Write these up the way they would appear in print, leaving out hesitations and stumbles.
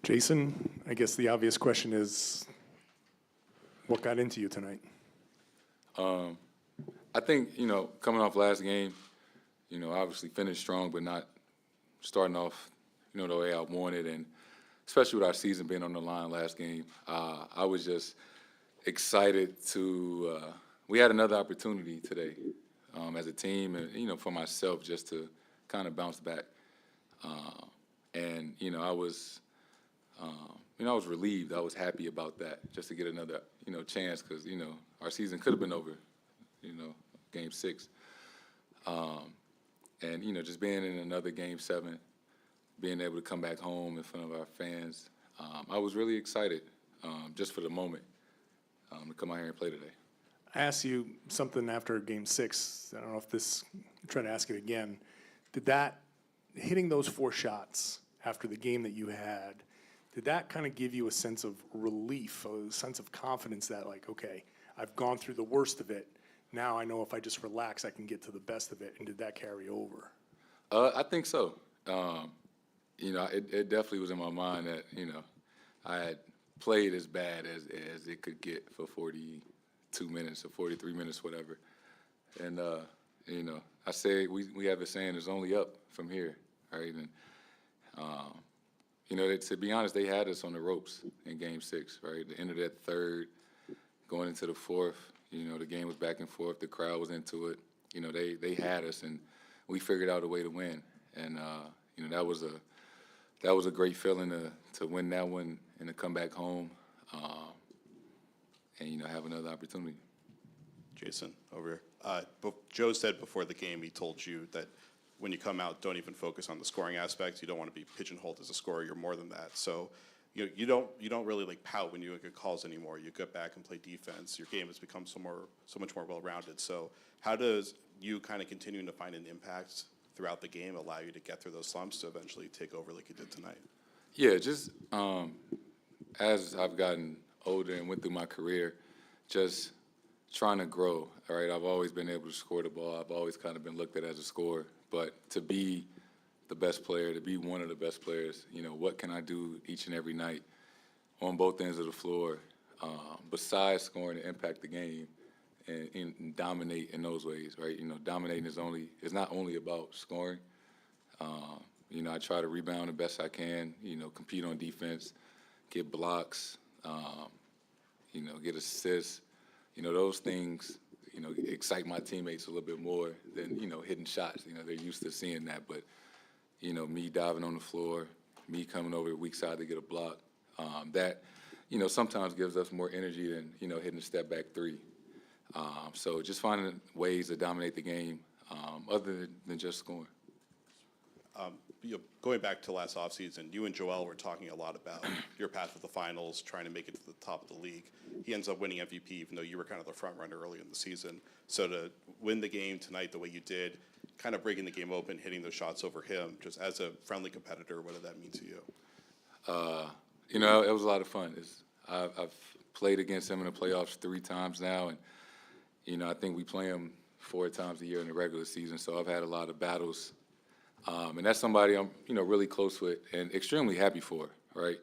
Jayson, I guess the obvious question is, what got into you tonight? I think, coming off last game, obviously finished strong, but not starting off, the way I wanted. And especially with our season being on the line last game, I was just excited to we had another opportunity today as a team and, for myself just to kind of bounce back. And, I was relieved. I was happy about that, just to get another, chance because, our season could have been over, Game 6. And, just being in another Game 7, being able to come back home in front of our fans, I was really excited just for the moment to come out here and play today. I asked you something after Game 6. I don't know if this, try to ask it again. Did that, hitting those 4 shots after the game that you had, did that kind of give you a sense of relief, a sense of confidence that, like, okay, I've gone through the worst of it. Now I know if I just relax, I can get to the best of it. And did that carry over? I think so. It definitely was in my mind that, I had played as bad as it could get for 42 minutes or 43 minutes, whatever. And, I say we have a saying, it's only up from here, right? And, to be honest, they had us on the ropes in Game 6, right? The end of that third, going into the fourth, the game was back and forth. The crowd was into it. They had us, and we figured out a way to win. And, that was a great feeling to win that one and to come back home and, have another opportunity. Jayson, over here. Joe said before the game, he told you that when you come out, don't even focus on the scoring aspect. You don't want to be pigeonholed as a scorer. You're more than that. So you don't really like pout when you get calls anymore. You get back and play defense. Your game has become so much more well-rounded. So how does you kind of continuing to find an impact throughout the game allow you to get through those slumps to eventually take over like you did tonight? Yeah, just as I've gotten older and went through my career, just trying to grow, all right? I've always been able to score the ball. I've always kind of been looked at as a scorer. But to be the best player, to be one of the best players, what can I do each and every night on both ends of the floor besides scoring to impact the game and dominate in those ways, right? Dominating is not only about scoring. I try to rebound the best I can, compete on defense, get blocks, get assists. Those things, excite my teammates a little bit more than, hitting shots. They're used to seeing that. But, me diving on the floor, me coming over the weak side to get a block, that, sometimes gives us more energy than, hitting a step back 3. So just finding ways to dominate the game other than just scoring. Going back to last offseason, you and Joel were talking a lot about your path to the finals, trying to make it to the top of the league. He ends up winning MVP, even though you were kind of the front runner early in the season. So to win the game tonight the way you did, kind of breaking the game open, hitting those shots over him, just as a friendly competitor, what did that mean to you? It was a lot of fun. I've played against him in the playoffs 3 times now, and, I think we play him 4 times a year in the regular season, so I've had a lot of battles. And that's somebody I'm, really close with and extremely happy for, right?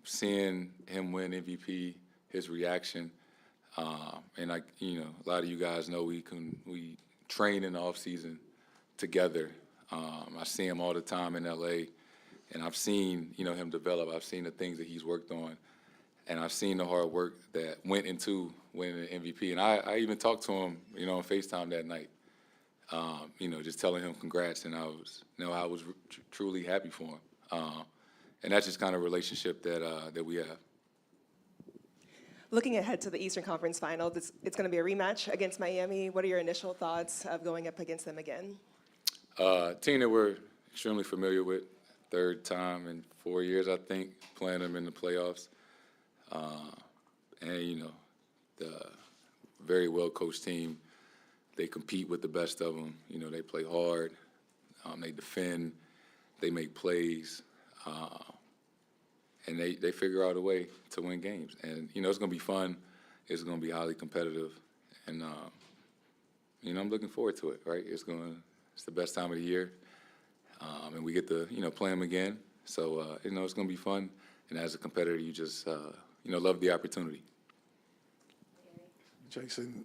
Seeing him win MVP, his reaction, and a lot of you guys know we train in the off season together. I see him all the time in LA, and I've seen, him develop. I've seen the things that he's worked on, and I've seen the hard work that went into winning the MVP. And I even talked to him, on FaceTime that night. Just telling him congrats, and I was truly happy for him. And that's just kind of relationship that we have. Looking ahead to the Eastern Conference Finals, it's going to be a rematch against Miami. What are your initial thoughts of going up against them again? Team that we're extremely familiar with, 3rd time in 4 years, I think, playing them in the playoffs. And, the very well-coached team. They compete with the best of them. They play hard. They defend. They make plays. And they figure out a way to win games. And, it's going to be fun. It's going to be highly competitive. And, I'm looking forward to it, right? It's the best time of the year. And we get to, play them again. So, it's going to be fun. And as a competitor, you just, love the opportunity. Jayson,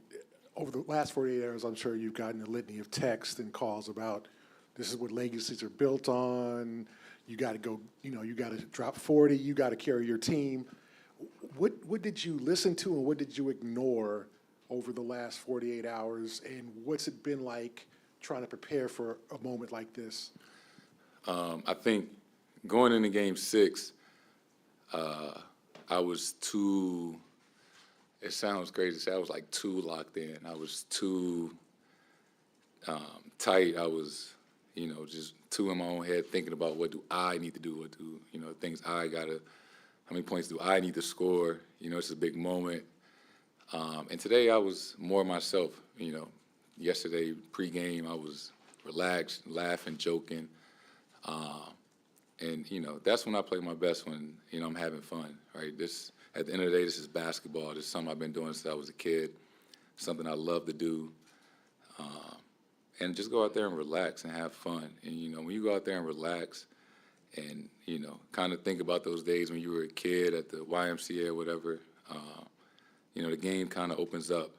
over the last 48 hours, I'm sure you've gotten a litany of texts and calls about this is what legacies are built on. You got to go, you got to drop 40. You got to carry your team. What did you listen to and what did you ignore over the last 48 hours? And what's it been like trying to prepare for a moment like this? I think going into Game 6, I was too. It sounds crazy to say I was like too locked in. I was too tight. I was, just too in my own head thinking about what do I need to do, what do, things I gotta, how many points do I need to score? It's a big moment. And today I was more myself, Yesterday, pregame, I was relaxed, laughing, joking. And, that's when I play my best, when, I'm having fun, right? At the end of the day, this is basketball. This is something I've been doing since I was a kid, something I love to do. And just go out there and relax and have fun. And, when you go out there and relax and, kind of think about those days when you were a kid at the YMCA or whatever, the game kind of opens up.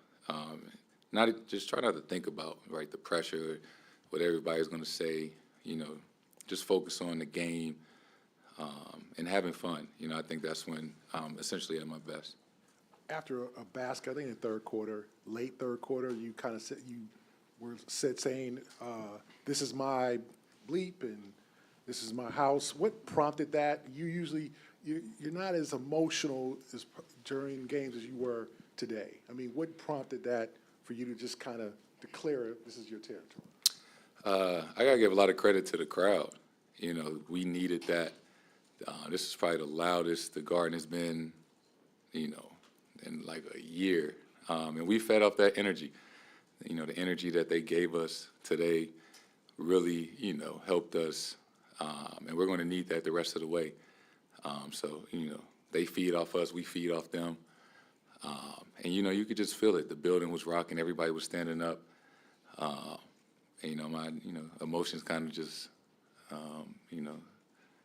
Just try not to think about, right, the pressure, what everybody's going to say, just focus on the game and having fun. I think that's when I'm essentially at my best. After a basket, I think in the third quarter, late third quarter, you kind of said saying, "This is my bleep and this is my house." What prompted that? You're not as emotional during games as you were today. I mean, what prompted that for you to just kind of declare this is your territory? I got to give a lot of credit to the crowd. We needed that. This is probably the loudest the Garden has been, in like a year. And we fed off that energy. The energy that they gave us today really, helped us. And we're going to need that the rest of the way. So, they feed off us, we feed off them. And, you could just feel it. The building was rocking, everybody was standing up. And, my, emotions kind of just,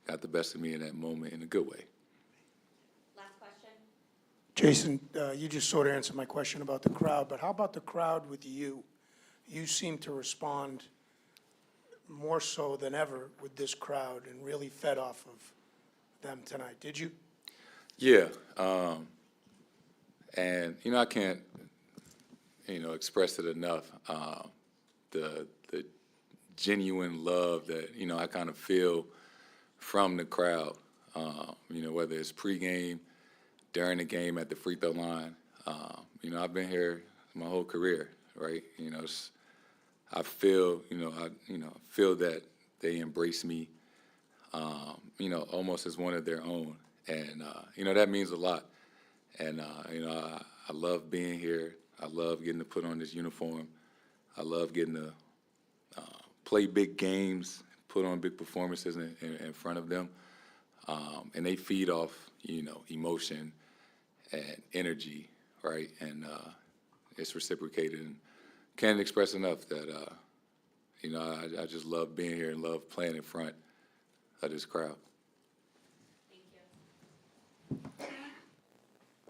got the best of me in that moment in a good way. Last question. Jayson, you just sort of answered my question about the crowd, but how about the crowd with you? You seem to respond more so than ever with this crowd and really fed off of them tonight. Did you? Yeah. And, I can't, express it enough. The genuine love that, I kind of feel from the crowd, whether it's pregame, during the game, at the free throw line. I've been here my whole career, right? I feel, feel that they embrace me, almost as one of their own. And, that means a lot. And, I love being here. I love getting to put on this uniform. I love getting to play big games, put on big performances in front of them. And they feed off, emotion and energy, right? And it's reciprocated. And can't express enough that, I just love being here and love playing in front of this crowd. Thank you.